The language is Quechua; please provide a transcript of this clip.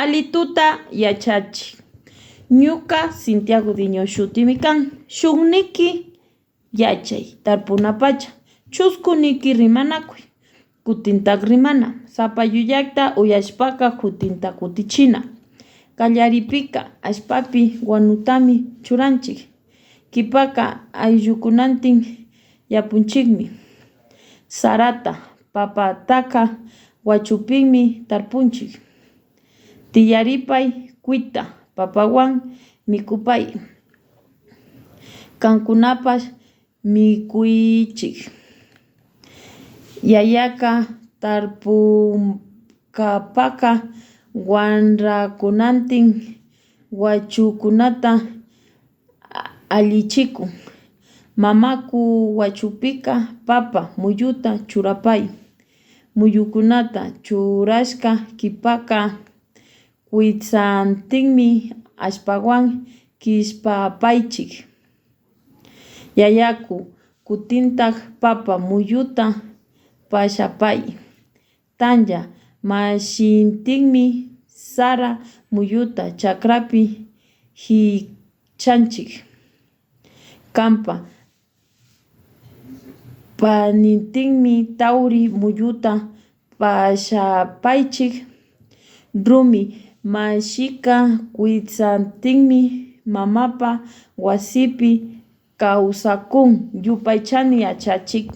Alituta yachachik. Ñuka Santiago Diño shutimi kan. Shukniki yachay tarpunapacha. Chuskuniki rimanakuy. Kutintak rimana. Sapallullakta uyashpaka kutinta kutichina. Kallaripika ashpapi wanutami churanchik. Kipaka ayllukunantin yapunchikmi. Sarata papataka wachupinmi tarpunchik. Tiyaripay kuita papawan mikupay. Kankunapash mikuychik. Yayaka tarpunkapaka wanrakunantin wachukunata allichikun. Mamaku wachupika papa muyuta churapay. Muyukunata churashka kipaka kuitsantinmi ashpawan kishpapaychik. Yayaku kutintak papa muyuta pashapay. Tanya mashintinmi sara muyuta chakrapi hichanchik. Kampa panintinmi tawri muyuta pashapaychik. Rumi mashika kuitsantinmi mamapa wasipi kawsakun. Yupaychani yachachik.